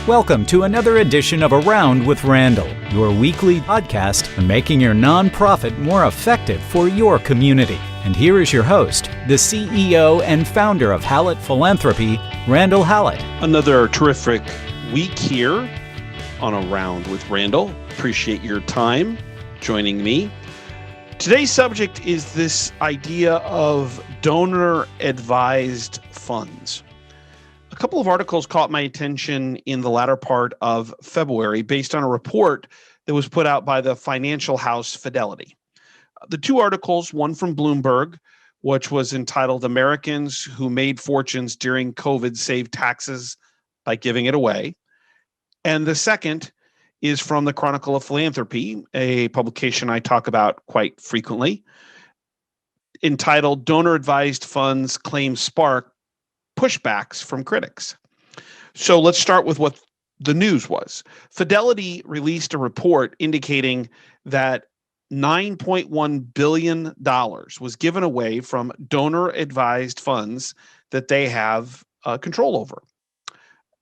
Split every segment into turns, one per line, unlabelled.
Welcome to another edition of Around with Randall, your weekly podcast on making your nonprofit more effective for your community. And here is your host, the CEO and founder of Hallett Philanthropy, Randall Hallett.
Another terrific week here on Around with Randall. Appreciate your time joining me. Today's subject is this idea of donor-advised funds. A couple of articles caught my attention in the latter part of February based on a report that was put out by the financial house Fidelity. The two articles, one from Bloomberg, which was entitled Americans Who Made Fortunes During COVID Saved Taxes by Giving It Away. And the second is from the Chronicle of Philanthropy, a publication I talk about quite frequently, entitled Donor Advised Funds Claim Spark Pushbacks from Critics. So let's start with what the news was. Fidelity released a report indicating that $9.1 billion was given away from donor-advised funds that they have control over.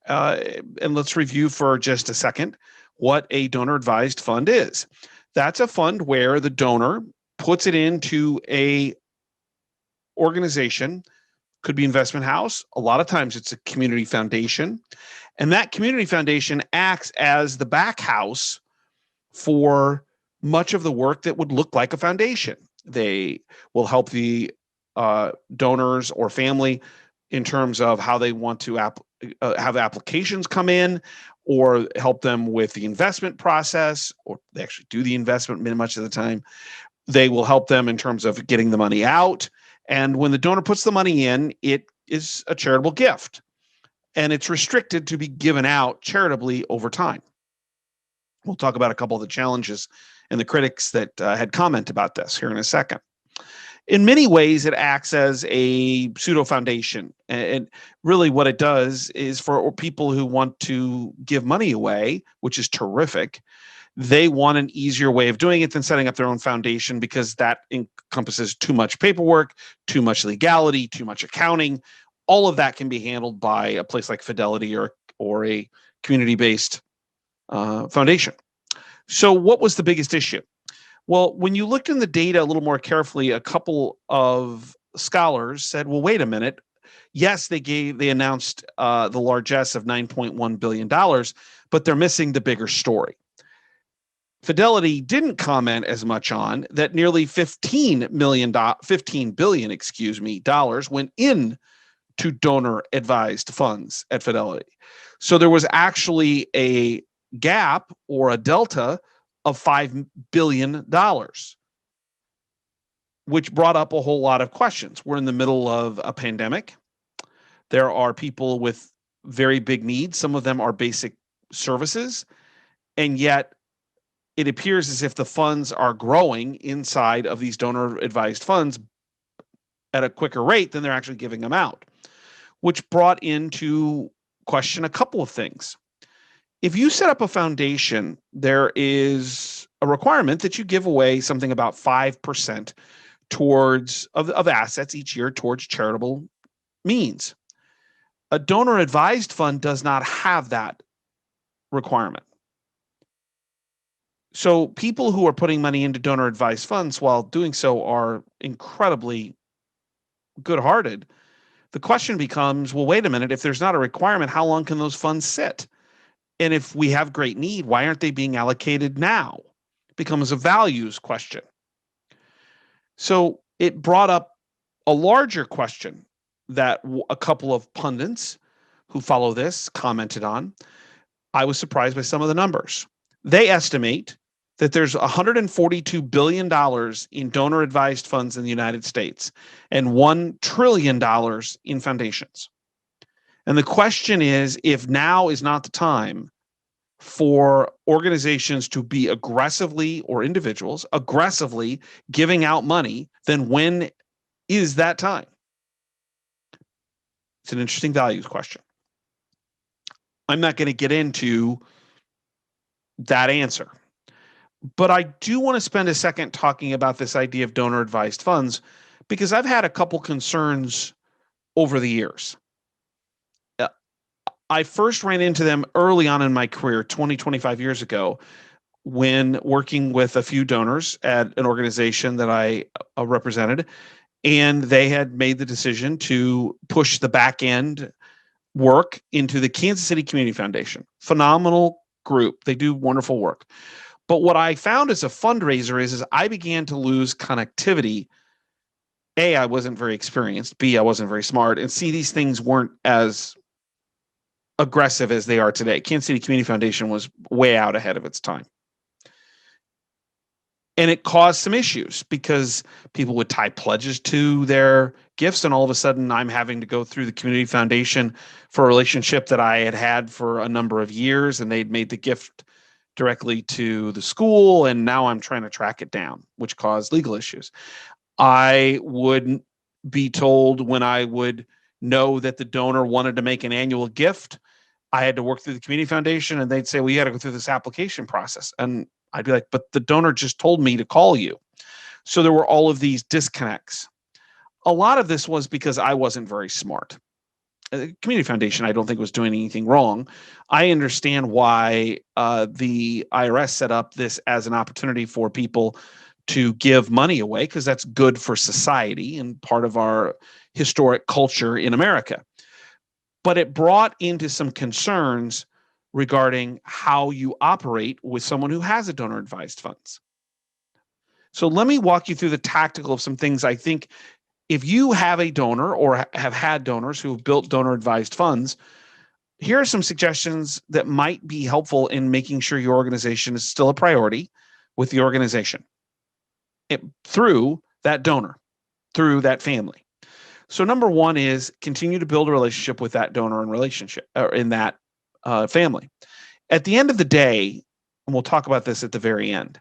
And let's review for just a second what a donor-advised fund is. That's a fund where the donor puts it into a organization. Could be investment house. A lot of times it's a community foundation. And that community foundation acts as the back house for much of the work that would look like a foundation. They will help the donors or family in terms of how they want to have applications come in, or help them with the investment process, or they actually do the investment much of the time. They will help them in terms of getting the money out. And when the donor puts the money in, it is a charitable gift, and it's restricted to be given out charitably over time. We'll talk about a couple of the challenges and the critics that had comment about this here in a second. In many ways, it acts as a pseudo foundation. And really what it does is for people who want to give money away, which is terrific, they want an easier way of doing it than setting up their own foundation, because that encompasses too much paperwork, too much legality, too much accounting. All of that can be handled by a place like Fidelity or a community-based foundation. So what was the biggest issue? Well, when you looked in the data a little more carefully, a couple of scholars said, well, wait a minute. Yes, they announced the largesse of $9.1 billion, but they're missing the bigger story. Fidelity didn't comment as much on that nearly $15 billion dollars went in to donor-advised funds at Fidelity. So there was actually a gap or a delta of $5 billion, which brought up a whole lot of questions. We're in the middle of a pandemic. There are people with very big needs. Some of them are basic services, and yet it appears as if the funds are growing inside of these donor-advised funds at a quicker rate than they're actually giving them out, which brought into question a couple of things. If you set up a foundation, there is a requirement that you give away something about 5% of assets each year towards charitable means. A donor-advised fund does not have that requirement. So people who are putting money into donor-advised funds while doing so are incredibly good-hearted. The question becomes, well, wait a minute, if there's not a requirement, how long can those funds sit? And if we have great need, why aren't they being allocated now? It becomes a values question. So it brought up a larger question that a couple of pundits who follow this commented on. I was surprised by some of the numbers. They estimate that there's $142 billion in donor-advised funds in the United States and $1 trillion in foundations. And the question is, if now is not the time for organizations to be aggressively, or individuals aggressively giving out money, then when is that time? It's an interesting values question. I'm not going to get into that answer. But I do want to spend a second talking about this idea of donor-advised funds, because I've had a couple concerns over the years. I first ran into them early on in my career, 20, 25 years ago, when working with a few donors at an organization that I represented. And they had made the decision to push the back end work into the Kansas City Community Foundation. Phenomenal group. They do wonderful work. But what I found as a fundraiser is I began to lose connectivity. A, I wasn't very experienced. B, I wasn't very smart. And C, these things weren't as aggressive as they are today. Kansas City Community Foundation was way out ahead of its time. And it caused some issues because people would tie pledges to their gifts. And all of a sudden, I'm having to go through the community foundation for a relationship that I had had for a number of years. And they'd made the gift directly to the school. And now I'm trying to track it down, which caused legal issues. I would be told when I would know that the donor wanted to make an annual gift, I had to work through the community foundation, and they'd say, well, you got to go through this application process. And I'd be like, but the donor just told me to call you. So there were all of these disconnects. A lot of this was because I wasn't very smart. The community foundation, I don't think, was doing anything wrong. I understand why the IRS set up this as an opportunity for people to give money away, because that's good for society and part of our historic culture in America. But it brought into some concerns regarding how you operate with someone who has a donor advised funds. So let me walk you through the tactical of some things. I think if you have a donor or have had donors who have built donor advised funds, here are some suggestions that might be helpful in making sure your organization is still a priority with the organization through that donor, through that family. So number one is continue to build a relationship with that donor and relationship or in that family. At the end of the day, and we'll talk about this at the very end,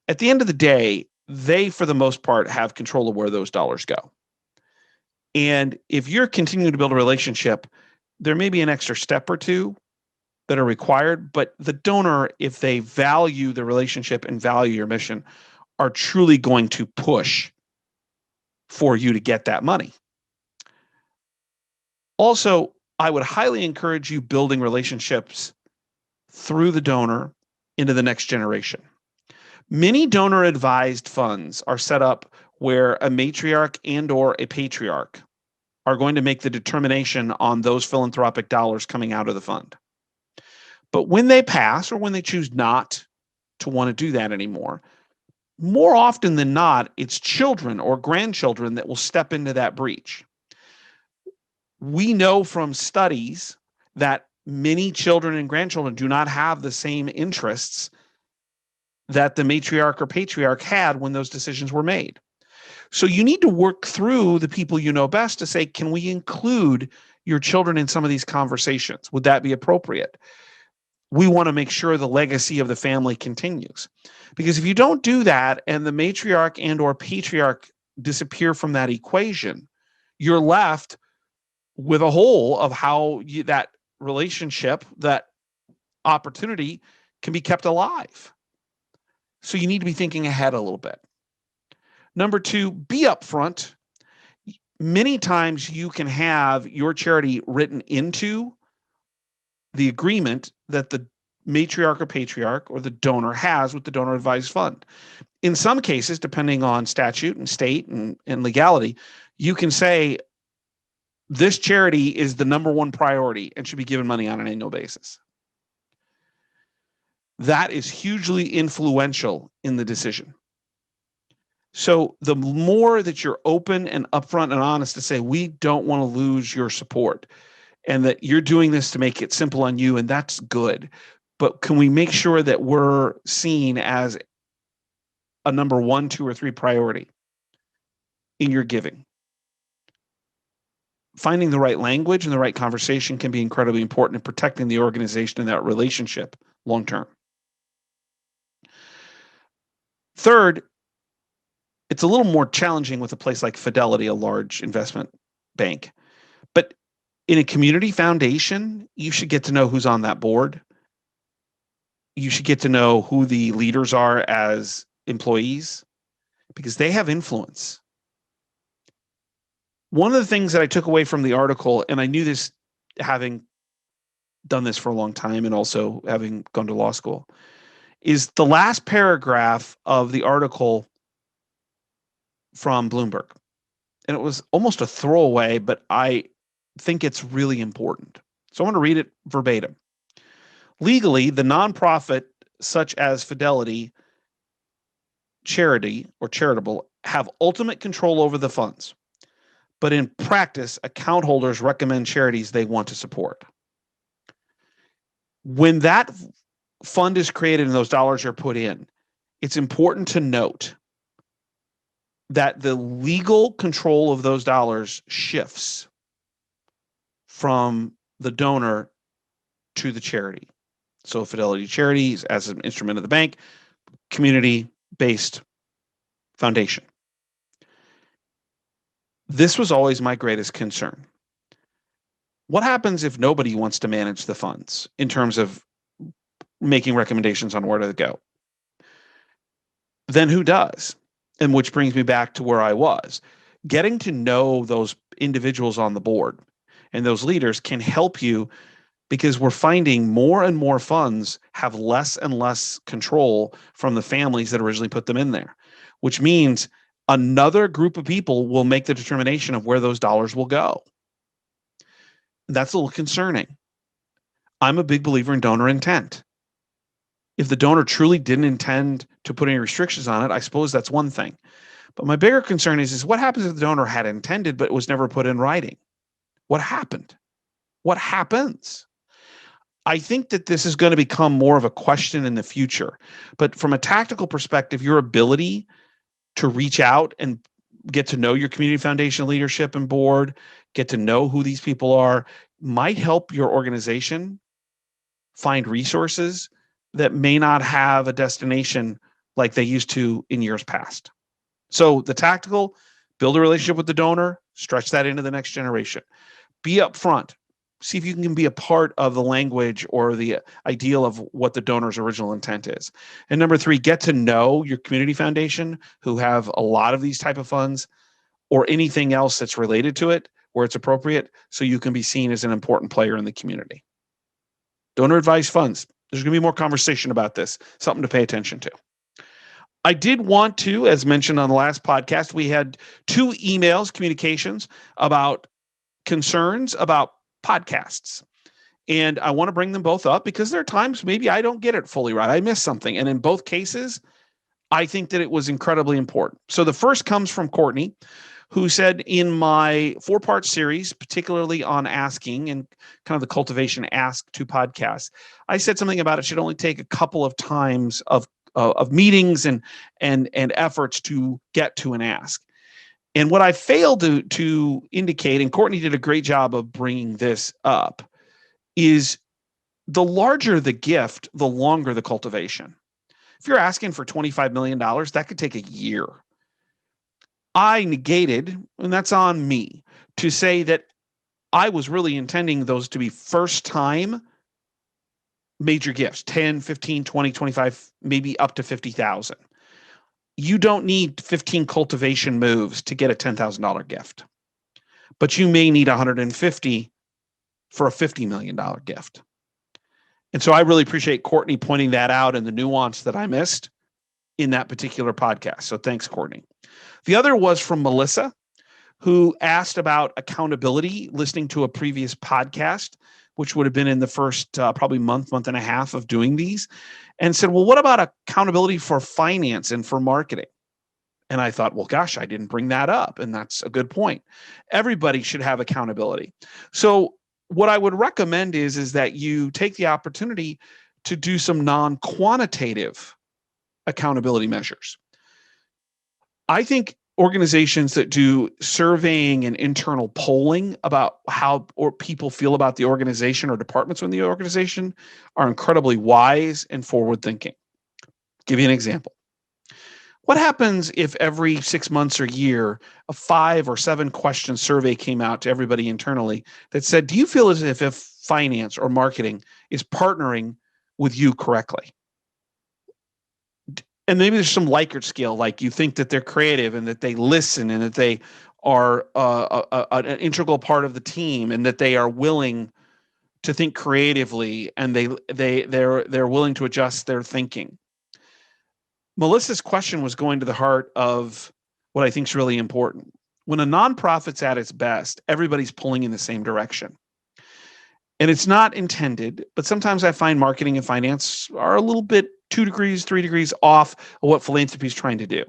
at the end of the day, they, for the most part, have control of where those dollars go. And if you're continuing to build a relationship, there may be an extra step or two that are required, but the donor, if they value the relationship and value your mission, are truly going to push for you to get that money. Also, I would highly encourage you building relationships through the donor into the next generation. Many donor advised funds are set up where a matriarch and or a patriarch are going to make the determination on those philanthropic dollars coming out of the fund. But when they pass or when they choose not to want to do that anymore, more often than not, it's children or grandchildren that will step into that breach. We know from studies that many children and grandchildren do not have the same interests that the matriarch or patriarch had when those decisions were made. So you need to work through the people you know best to say, can we include your children in some of these conversations? Would that be appropriate? We want to make sure the legacy of the family continues. Because if you don't do that and the matriarch and or patriarch disappear from that equation, you're left with a hole of how that relationship, that opportunity can be kept alive. So you need to be thinking ahead a little bit. Number two, be upfront. Many times you can have your charity written into the agreement that the matriarch or patriarch or the donor has with the donor advised fund. In some cases, depending on statute and state and legality, you can say this charity is the number one priority and should be given money on an annual basis. That is hugely influential in the decision. So the more that you're open and upfront and honest to say, we don't want to lose your support and that you're doing this to make it simple on you, and that's good. But can we make sure that we're seen as a number 1, 2, or 3 priority in your giving? Finding the right language and the right conversation can be incredibly important in protecting the organization and that relationship long term. Third, it's a little more challenging with a place like Fidelity, a large investment bank. But in a community foundation, you should get to know who's on that board. You should get to know who the leaders are as employees because they have influence. One of the things that I took away from the article, and I knew this having done this for a long time and also having gone to law school, is the last paragraph of the article from Bloomberg. And it was almost a throwaway, but I think it's really important. So I want to read it verbatim. Legally, the nonprofit, such as Fidelity, charity, or charitable, have ultimate control over the funds. But in practice, account holders recommend charities they want to support. When that fund is created and those dollars are put in, it's important to note that the legal control of those dollars shifts from the donor to the charity. So Fidelity Charities, as an instrument of the bank, community-based foundation. This was always my greatest concern. What happens if nobody wants to manage the funds in terms of making recommendations on where to go? Then who does? And which brings me back to where I was. Getting to know those individuals on the board and those leaders can help you, because we're finding more and more funds have less and less control from the families that originally put them in there, which means another group of people will make the determination of where those dollars will go. That's a little concerning. I'm a big believer in donor intent. If the donor truly didn't intend to put any restrictions on it, I suppose that's one thing. But my bigger concern is what happens if the donor had intended but it was never put in writing? What happened? What happens? I think that this is going to become more of a question in the future. But from a tactical perspective, your ability to reach out and get to know your community foundation leadership and board, get to know who these people are, might help your organization find resources that may not have a destination like they used to in years past. So the tactical, build a relationship with the donor, stretch that into the next generation. Be upfront. See if you can be a part of the language or the ideal of what the donor's original intent is. And number 3, get to know your community foundation who have a lot of these type of funds or anything else that's related to it where it's appropriate, so you can be seen as an important player in the community. Donor advised funds. There's going to be more conversation about this, something to pay attention to. I did want to, as mentioned on the last podcast, we had 2 emails, communications about concerns about podcasts. And I want to bring them both up because there are times maybe I don't get it fully right. I miss something. And in both cases, I think that it was incredibly important. So the first comes from Courtney, who said in my 4-part series, particularly on asking and kind of the cultivation ask to podcasts, I said something about it should only take a couple of times of meetings and efforts to get to an ask. And what I failed to indicate, and Courtney did a great job of bringing this up, is the larger the gift, the longer the cultivation. If you're asking for $25 million, that could take a year. I negated, and that's on me, to say that I was really intending those to be first time major gifts, 10, 15, 20, 25, maybe up to 50,000. You don't need 15 cultivation moves to get a $10,000 gift, but you may need 150 for a $50 million gift. And so I really appreciate Courtney pointing that out and the nuance that I missed in that particular podcast. So thanks, Courtney. The other was from Melissa, who asked about accountability, listening to a previous podcast, which would have been in the first probably month and a half of doing these, and said, well, what about accountability for finance and for marketing? And I thought, well, gosh, I didn't bring that up. And that's a good point. Everybody should have accountability. So what I would recommend is that you take the opportunity to do some non-quantitative accountability measures. I think organizations that do surveying and internal polling about how or people feel about the organization or departments within the organization are incredibly wise and forward-thinking. Give you an example. What happens if every 6 months or year, a 5 or 7 question survey came out to everybody internally that said, do you feel as if finance or marketing is partnering with you correctly? And maybe there's some Likert scale, like you think that they're creative and that they listen and that they are an integral part of the team and that they are willing to think creatively, and they're willing to adjust their thinking. Melissa's question was going to the heart of what I think is really important. When a nonprofit's at its best, everybody's pulling in the same direction. And it's not intended, but sometimes I find marketing and finance are a little bit 2 degrees, 3 degrees off of what philanthropy is trying to do.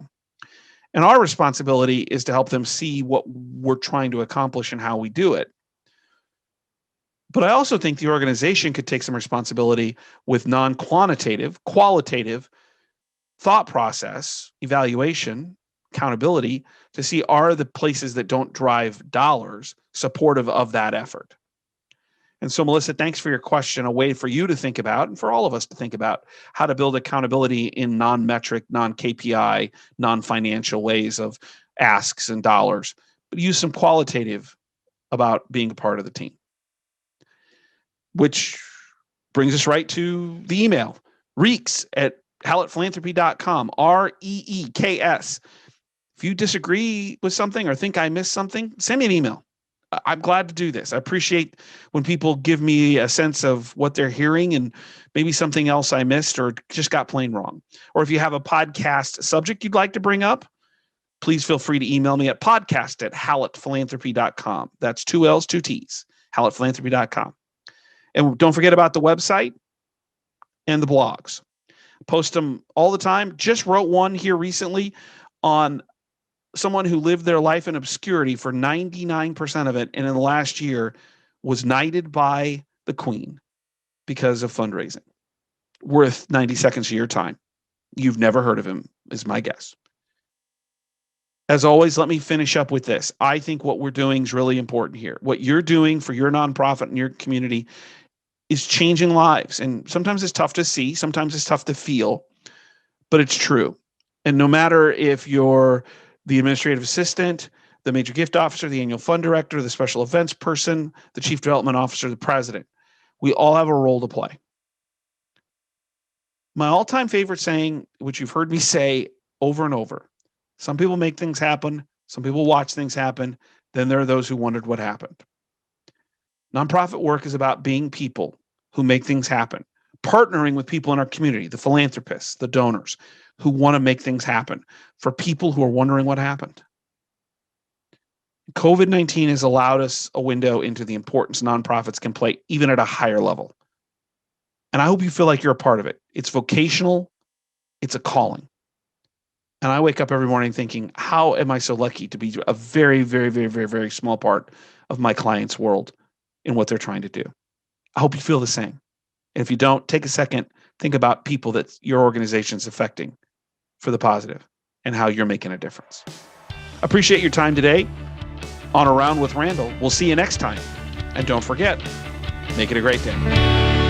And our responsibility is to help them see what we're trying to accomplish and how we do it. But I also think the organization could take some responsibility with non-quantitative, qualitative thought process, evaluation, accountability to see, are the places that don't drive dollars supportive of that effort? And so, Melissa, thanks for your question. A way for you to think about, and for all of us to think about, how to build accountability in non-metric, non-KPI, non-financial ways of asks and dollars, but use some qualitative about being a part of the team. Which brings us right to the email, reeks@hallettphilanthropy.com, REEKS. If you disagree with something or think I missed something, send me an email. I'm glad to do this. I appreciate when people give me a sense of what they're hearing and maybe something else I missed or just got plain wrong. Or if you have a podcast subject you'd like to bring up, please feel free to email me at podcast@hallettphilanthropy.com. That's 2 L's, 2 T's, hallettphilanthropy.com. And don't forget about the website and the blogs. Post them all the time. Just wrote one here recently on someone who lived their life in obscurity for 99% of it, and in the last year was knighted by the Queen because of fundraising. Worth 90 seconds of your time. You've never heard of him, is my guess. As always, let me finish up with this. I think what we're doing is really important here. What you're doing for your nonprofit and your community is changing lives. And sometimes it's tough to see, sometimes it's tough to feel, but it's true. And no matter if you're the administrative assistant, the major gift officer, the annual fund director, the special events person, the chief development officer, the president, we all have a role to play. My all-time favorite saying, which you've heard me say over and over, some people make things happen, some people watch things happen, then there are those who wondered what happened. Nonprofit work is about being people who make things happen, partnering with people in our community, the philanthropists, the donors, who want to make things happen for people who are wondering what happened. COVID-19 has allowed us a window into the importance nonprofits can play even at a higher level. And I hope you feel like you're a part of it. It's vocational. It's a calling. And I wake up every morning thinking, how am I so lucky to be a very, very, very, very, very small part of my client's world in what they're trying to do? I hope you feel the same. And if you don't, take a second, think about people that your organization's affecting for the positive and how you're making a difference. Appreciate your time today on Around with Randall. We'll see you next time. And don't forget, make it a great day.